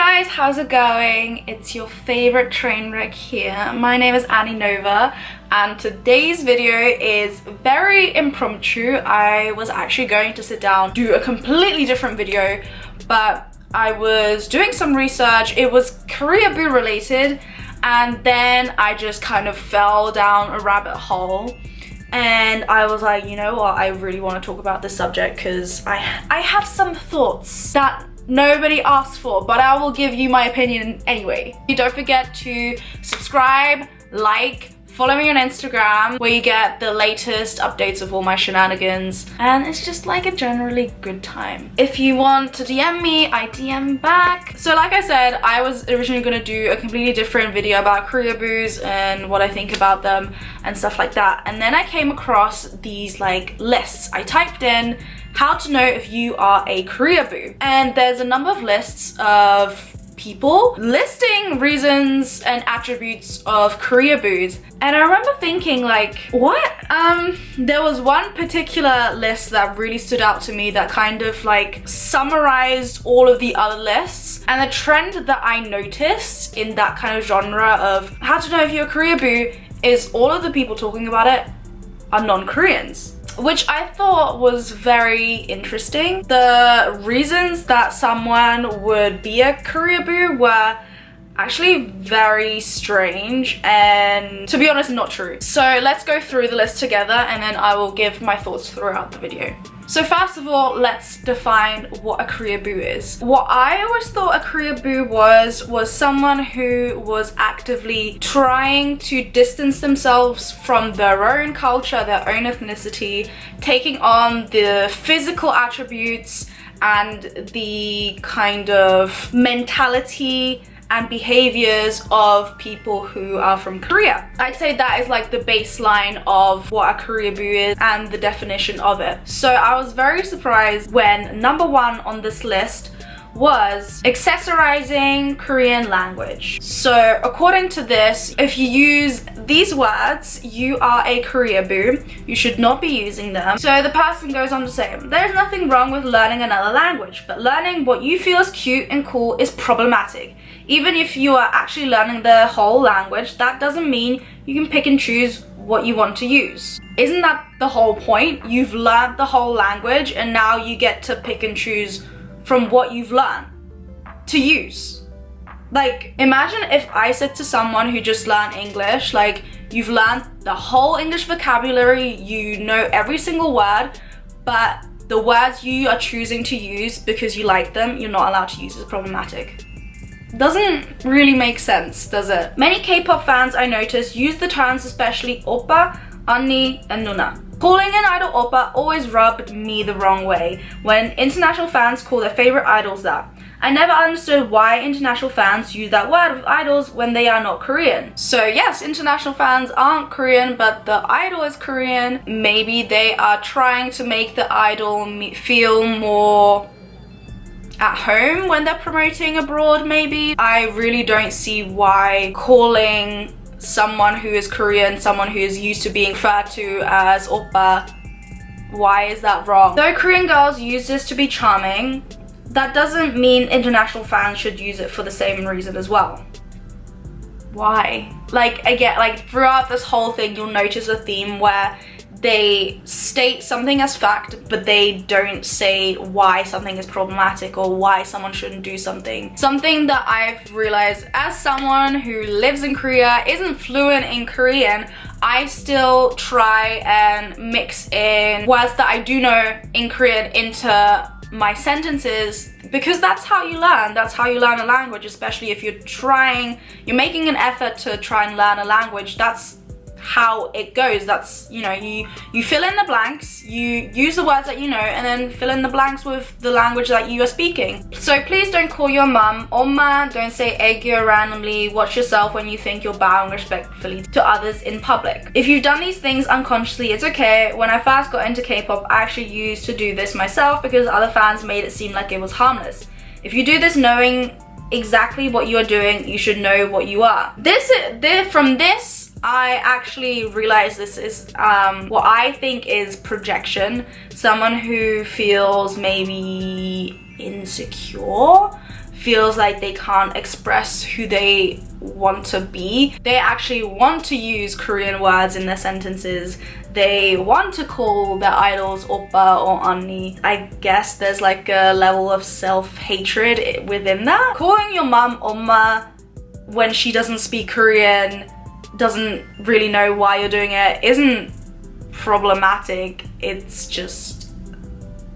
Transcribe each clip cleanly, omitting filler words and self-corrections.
guys, how's it going? It's your favorite train wreck here. My name is Annienova and today's video is very impromptu. I was actually going to sit down, do a completely different video, but I was doing some research. It was Koreaboo related, and then I just kind of fell down a rabbit hole. And I was like, you know what, I really want to talk about this subject because I have some thoughts that nobody asked for, but I will give you my opinion anyway. You don't forget to subscribe, like, follow me on Instagram where you get the latest updates of all my shenanigans, and it's just like a generally good time. If you want to DM me, I DM back. So like I said, I was originally going to do a completely different video about Koreaboos and what I think about them and stuff like that, and then I came across these like lists. I typed in how to know if you are a Koreaboo, and there's a number of lists of people listing reasons and attributes of Koreaboos, and I remember thinking like, what? There was one particular list that really stood out to me that kind of like summarized all of the other lists, and the trend that I noticed in that kind of genre of how to know if you're a Koreaboo is all of the people talking about it are non-Koreans, which I thought was very interesting. The reasons that someone would be a Koreaboo were actually very strange and, to be honest, not true. So let's go through the list together and then I will give my thoughts throughout the video. So first of all, let's define what a Koreaboo is. What I always thought a Koreaboo was someone who was actively trying to distance themselves from their own culture, their own ethnicity, taking on the physical attributes and the kind of mentality and behaviors of people who are from Korea. I'd say that is like the baseline of what a Koreaboo is and the definition of it. So I was very surprised when number one on this list was accessorizing Korean language. So according to this, if you use these words, you are a Koreaboo. You should not be using them. So the person goes on to say, there's nothing wrong with learning another language, but learning what you feel is cute and cool is problematic. Even if you are actually learning the whole language, that doesn't mean you can pick and choose what you want to use. Isn't that the whole point? You've learned the whole language and now you get to pick and choose from what you've learned to use. Like, imagine if I said to someone who just learned English, like, you've learned the whole English vocabulary, you know every single word, but the words you are choosing to use because you like them, you're not allowed to use. It's problematic. Doesn't really make sense, does it? Many K-pop fans I noticed use the terms, especially oppa, 언니, and 누나. Calling an idol oppa always rubbed me the wrong way when international fans call their favorite idols that. I never understood why international fans use that word with idols when they are not Korean. So yes, international fans aren't Korean, but the idol is Korean. Maybe they are trying to make the idol feel more at home when they're promoting abroad, maybe. I really don't see why calling someone who is Korean, someone who is used to being referred to as oppa, why is that wrong? Though Korean girls use this to be charming, that doesn't mean international fans should use it for the same reason as well. Why? Like, again, like throughout this whole thing, you'll notice a theme where they state something as fact, but they don't say why something is problematic or why someone shouldn't do something. Something that I've realized as someone who lives in Korea, isn't fluent in Korean, I still try and mix in words that I do know in Korean into my sentences, because that's how you learn. That's how you learn a language, especially if you're making an effort to try and learn a language. That's how it goes. That's, you know, you fill in the blanks, you use the words that you know, and then fill in the blanks with the language that you are speaking. So please don't call your mum 엄마, don't say 애교 randomly, watch yourself when you think you're bowing respectfully to others in public. If you've done these things unconsciously, it's okay. When I first got into K-pop, I actually used to do this myself because other fans made it seem like it was harmless. If you do this knowing exactly what you're doing, you should know what you are. From this, I actually realized this is what I think is projection. Someone who feels maybe insecure, feels like they can't express who they want to be. They actually want to use Korean words in their sentences. They want to call their idols oppa or 언니. I guess there's like a level of self-hatred within that. Calling your mum 엄마 when she doesn't speak Korean, doesn't really know why you're doing it, isn't problematic. It's just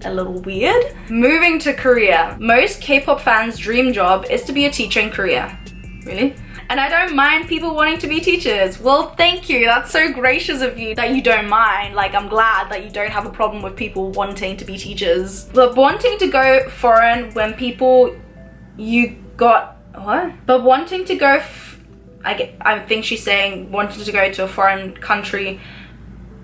a little weird. Moving to Korea. Most K-pop fans' dream job is to be a teacher in Korea. Really? And I don't mind people wanting to be teachers. Well, thank you. That's so gracious of you that you don't mind. Like, I'm glad that you don't have a problem with people wanting to be teachers. But wanting to go foreign when But wanting to go, I think she's saying wanting to go to a foreign country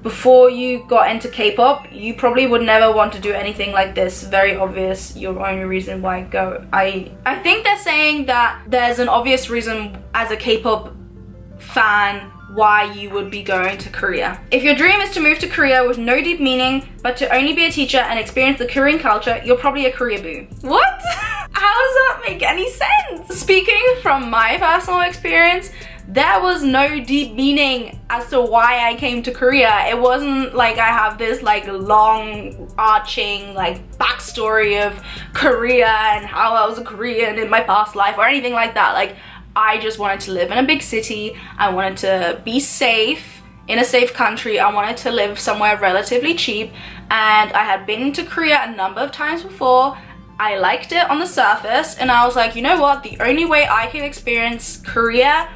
before you got into K-pop, you probably would never want to do anything like this. Very obvious, your only reason why go. I think they're saying that there's an obvious reason as a K-pop fan why you would be going to Korea. If your dream is to move to Korea with no deep meaning, but to only be a teacher and experience the Korean culture, you're probably a Koreaboo. What? How does that make any sense? Speaking from my personal experience, there was no deep meaning as to why I came to Korea. It wasn't like I have this like long arching like backstory of Korea and how I was a Korean in my past life or anything like that. Like, I just wanted to live in a big city. I wanted to be safe in a safe country. I wanted to live somewhere relatively cheap, and I had been to Korea a number of times before. I liked it on the surface, and I was like, you know what, the only way I can experience Korea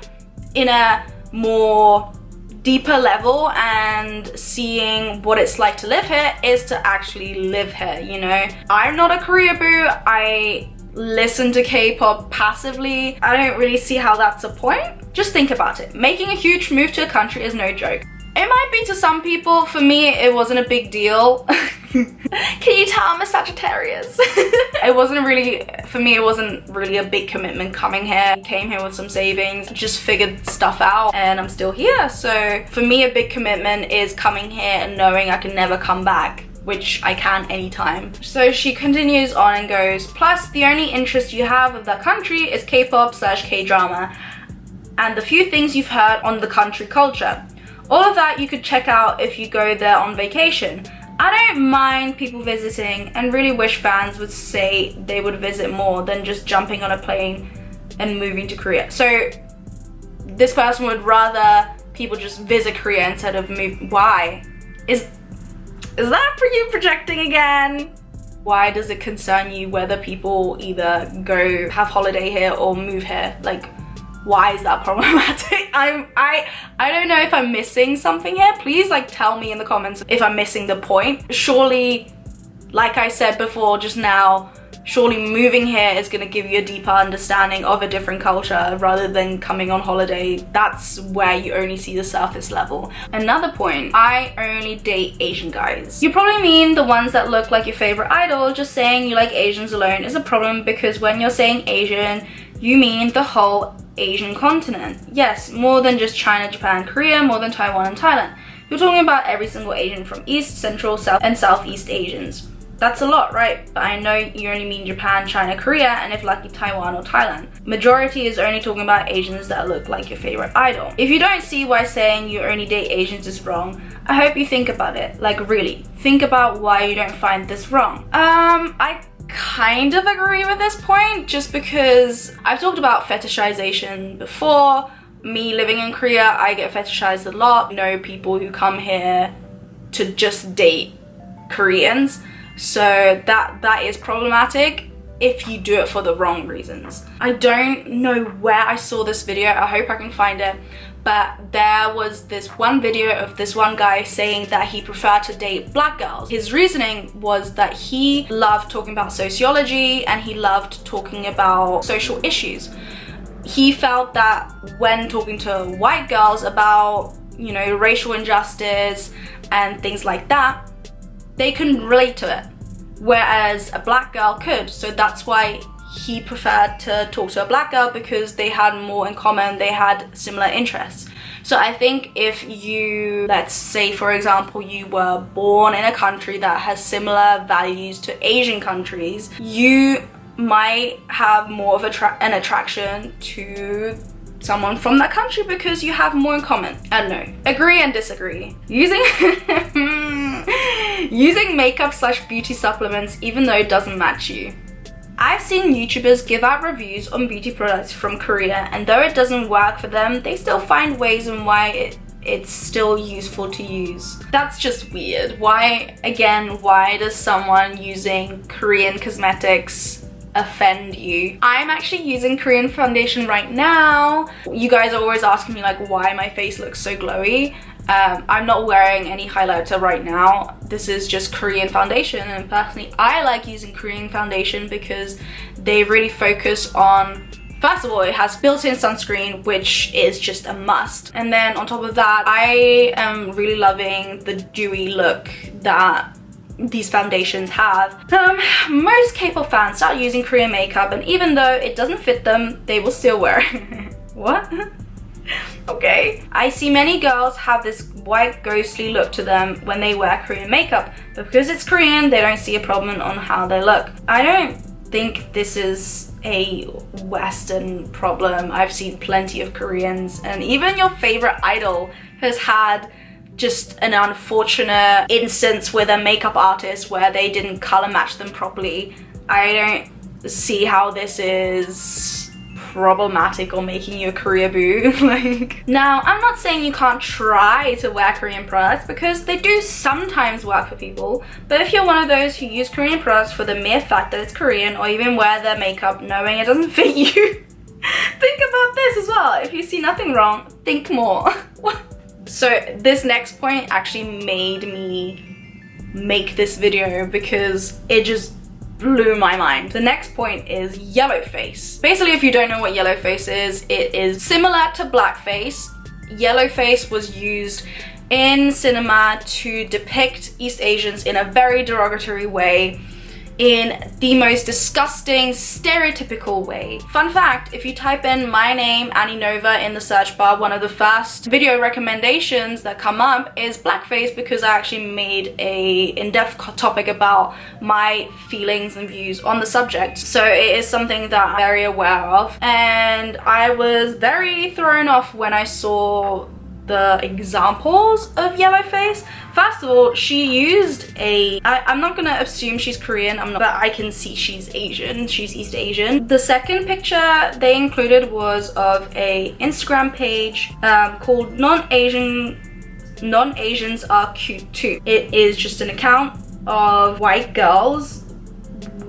in a more deeper level and seeing what it's like to live here is to actually live here, you know? I'm not a Koreaboo. I listen to K-pop passively. I don't really see how that's a point. Just think about it. Making a huge move to a country is no joke. It might be to some people. For me, it wasn't a big deal. Can you tell I'm a Sagittarius? It wasn't really a big commitment coming here. Came here with some savings, just figured stuff out, and I'm still here. So for me, a big commitment is coming here and knowing I can never come back, which I can anytime. So she continues on and goes, plus the only interest you have of that country is K-pop/K-drama and the few things you've heard on the country culture. All of that you could check out if you go there on vacation. I don't mind people visiting and really wish fans would say they would visit more than just jumping on a plane and moving to Korea. So this person would rather people just visit Korea instead of move. Why? Is that for you projecting again? Why does it concern you whether people either go have holiday here or move here? Like, why is that problematic? I don't know if I'm missing something here. Please like tell me in the comments if I'm missing the point. Surely, like I said before just now, surely moving here is going to give you a deeper understanding of a different culture rather than coming on holiday. That's where you only see the surface level. Another point, I only date Asian guys. You probably mean the ones that look like your favorite idol. Just saying you like Asians alone is a problem because when you're saying Asian, you mean the whole Asian continent. Yes, more than just China, Japan, Korea, more than Taiwan and Thailand. You're talking about every single Asian from East, Central, South and Southeast Asians. That's a lot, right? But I know you only mean Japan, China, Korea, and if lucky, Taiwan or Thailand. Majority is only talking about Asians that look like your favorite idol. If you don't see why saying you only date Asians is wrong, I hope you think about it. Like, really, think about why you don't find this wrong. I kind of agree with this point, just because I've talked about fetishization before. Me living in Korea, I get fetishized a lot. I know people who come here to just date Koreans. So that is problematic if you do it for the wrong reasons. I don't know where I saw this video. I hope I can find it. But there was this one video of this one guy saying that he preferred to date black girls. His reasoning was that he loved talking about sociology and he loved talking about social issues. He felt that when talking to white girls about, you know, racial injustice and things like that, they couldn't relate to it, whereas a black girl could. So that's why he preferred to talk to a black girl, because they had more in common, they had similar interests. So I think if you, let's say for example, you were born in a country that has similar values to Asian countries, you might have more of an attraction to someone from that country because you have more in common. I don't know. Agree and disagree. Using makeup / beauty supplements even though it doesn't match you. I've seen YouTubers give out reviews on beauty products from Korea, and though it doesn't work for them, they still find ways on why it's still useful to use. That's just weird. Why does someone using Korean cosmetics offend you? I'm actually using Korean foundation right now. You guys are always asking me like why my face looks so glowy. I'm not wearing any highlighter right now. This is just Korean foundation, and personally I like using Korean foundation because they really focus on, first of all, it has built-in sunscreen, which is just a must. And then on top of that, I am really loving the dewy look that these foundations have. Most K-pop fans start using Korean makeup, and even though it doesn't fit them, they will still wear it. What? Okay. I see many girls have this white ghostly look to them when they wear Korean makeup, but because it's Korean, they don't see a problem on how they look. I don't think this is a Western problem. I've seen plenty of Koreans, and even your favorite idol has had just an unfortunate instance with a makeup artist where they didn't color match them properly. I don't see how this is problematic or making you a Koreaboo. Like, now I'm not saying you can't try to wear Korean products because they do sometimes work for people, but if you're one of those who use Korean products for the mere fact that it's Korean, or even wear their makeup knowing it doesn't fit you, think about this as well. If you see nothing wrong, think more. So this next point actually made me make this video because it just blew my mind. The next point is yellow face. Basically, if you don't know what yellow face is, it is similar to blackface. Yellow face was used in cinema to depict East Asians in a very derogatory way, in the most disgusting, stereotypical way. Fun fact, if you type in my name, ennienova, in the search bar, one of the first video recommendations that come up is blackface, because I actually made a in-depth topic about my feelings and views on the subject. So it is something that I'm very aware of, and I was very thrown off when I saw the examples of yellow face. First of all, she used I'm not gonna assume she's Korean, but I can see she's Asian, she's East Asian. The second picture they included was of a Instagram page called Non-Asians Are Cute Too. It is just an account of white girls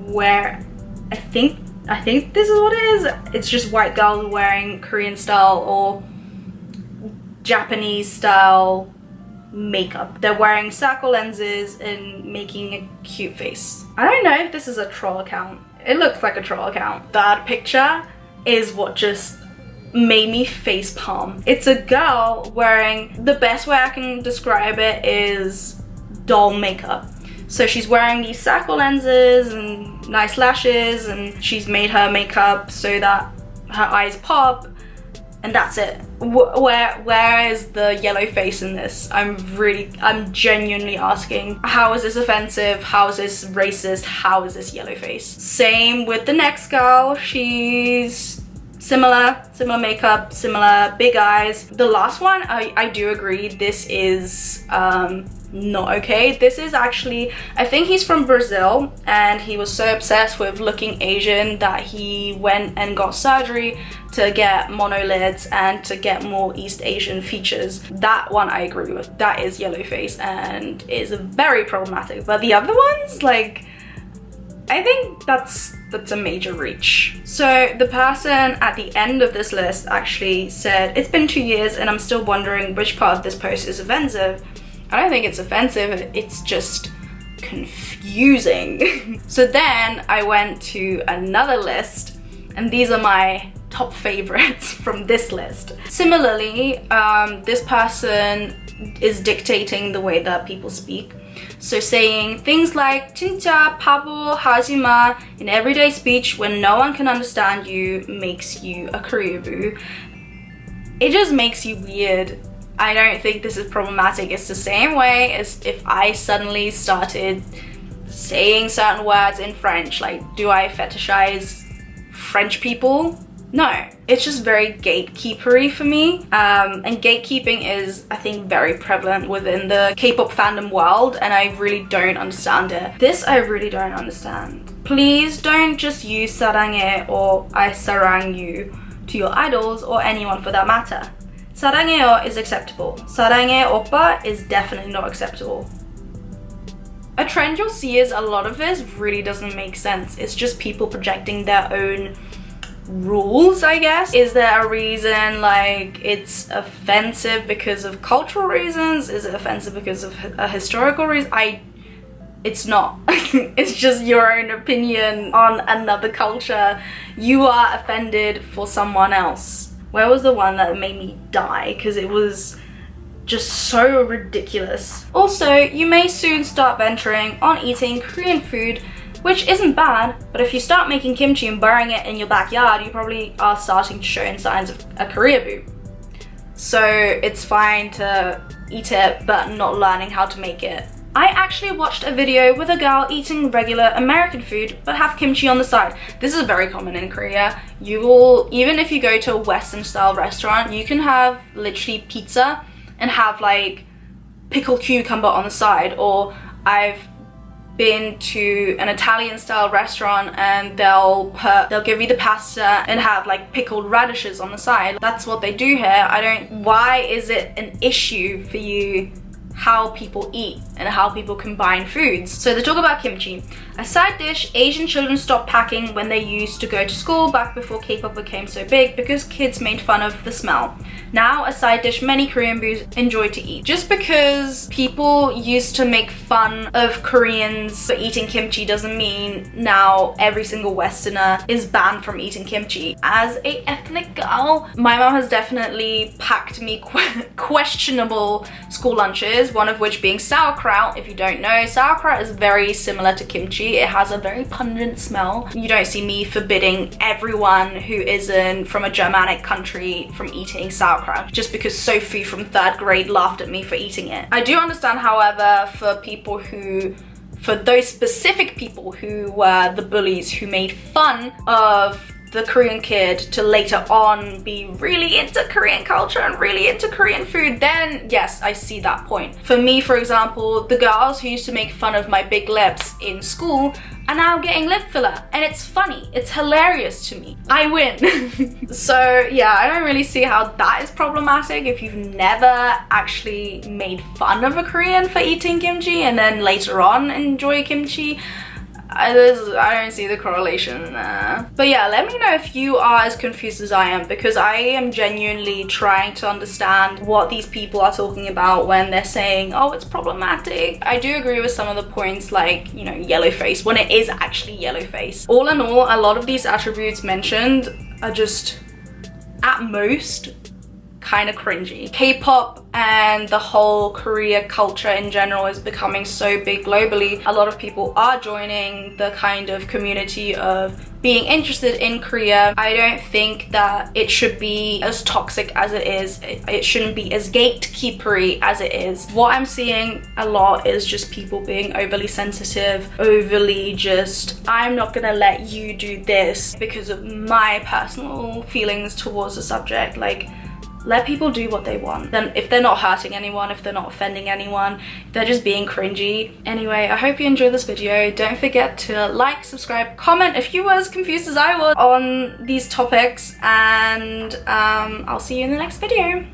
where I think this is what it is. It's just white girls wearing Korean style or Japanese style makeup. They're wearing circle lenses and making a cute face. I don't know if this is a troll account. It looks like a troll account. That picture is what just made me face palm. It's a girl wearing, the best way I can describe it is doll makeup. So she's wearing these circle lenses and nice lashes, and she's made her makeup so that her eyes pop, and that's it. Where is the yellow face in this? I'm genuinely asking, how is this offensive? How is this racist? How is this yellow face? Same with the next girl. She's similar makeup, similar big eyes. The last one, I do agree, this is not okay. This is actually, I think he's from Brazil, and he was so obsessed with looking Asian that he went and got surgery to get monolids and to get more East Asian features. That one I agree with. That is yellow face and is very problematic. But the other ones, like, I think that's a major reach. So the person at the end of this list actually said, "It's been 2 years and I'm still wondering which part of this post is offensive." I don't think it's offensive, it's just confusing. So then I went to another list, and these are my top favorites from this list. Similarly, this person is dictating the way that people speak. So saying things like 진짜 바보 하지마 in everyday speech when no one can understand you makes you a Koreaboo. It just makes you weird. I don't think this is problematic. It's the same way as if I suddenly started saying certain words in French. Like, do I fetishize French people? No, it's just very gatekeepery for me. And gatekeeping is, I think, very prevalent within the K-pop fandom world, and I really don't understand it. This I really don't understand. Please don't just use 사랑해 or I sarang you to your idols or anyone for that matter. 사랑해요 is acceptable. 사랑해 오빠 is definitely not acceptable. A trend you'll see is a lot of this really doesn't make sense. It's just people projecting their own rules, I guess. Is there a reason, like, it's offensive because of cultural reasons? Is it offensive because of a historical reason? It's not. It's just your own opinion on another culture. You are offended for someone else. Where was the one that made me die? Because it was just so ridiculous. Also, you may soon start venturing on eating Korean food, which isn't bad, but if you start making kimchi and burying it in your backyard, you probably are starting to show signs of a Koreaboo. So it's fine to eat it, but not learning how to make it. I actually watched a video with a girl eating regular American food, but have kimchi on the side. This is very common in Korea. You will, even if you go to a Western style restaurant, you can have literally pizza and have like pickled cucumber on the side. Or I've been to an Italian style restaurant and they'll give you the pasta and have like pickled radishes on the side. That's what they do here. Why is it an issue for you how people eat and how people combine foods? So they talk about kimchi, a side dish Asian children stopped packing when they used to go to school back before K-pop became so big because kids made fun of the smell. Now a side dish many Koreaboos enjoy to eat. Just because people used to make fun of Koreans for eating kimchi doesn't mean now every single Westerner is banned from eating kimchi. As a ethnic girl, my mom has definitely packed me questionable school lunches, one of which being sauerkraut. If you don't know, sauerkraut is very similar to kimchi. It has a very pungent smell. You don't see me forbidding everyone who isn't from a Germanic country from eating sauerkraut just because Sophie from 3rd grade laughed at me for eating it. I do understand, however, for those specific people who were the bullies who made fun of the Korean kid to later on be really into Korean culture and really into Korean food, then yes, I see that point. For me, for example, the girls who used to make fun of my big lips in school are now getting lip filler, and it's funny, it's hilarious to me. I win. So yeah, I don't really see how that is problematic if you've never actually made fun of a Korean for eating kimchi and then later on enjoy kimchi. I don't see the correlation there. But yeah, let me know if you are as confused as I am, because I am genuinely trying to understand what these people are talking about when they're saying, oh, it's problematic. I do agree with some of the points, like, you know, yellow face, when it is actually yellow face. All in all, a lot of these attributes mentioned are just, at most, kind of cringy. K-pop and the whole Korea culture in general is becoming so big globally. A lot of people are joining the kind of community of being interested in Korea. I don't think that it should be as toxic as it is. It shouldn't be as gatekeepery as it is. What I'm seeing a lot is just people being overly sensitive, overly just, I'm not gonna let you do this because of my personal feelings towards the subject. Like, let people do what they want. Then if they're not hurting anyone, if they're not offending anyone, if they're just being cringy. Anyway, I hope you enjoyed this video. Don't forget to like, subscribe, comment if you were as confused as I was on these topics, and I'll see you in the next video.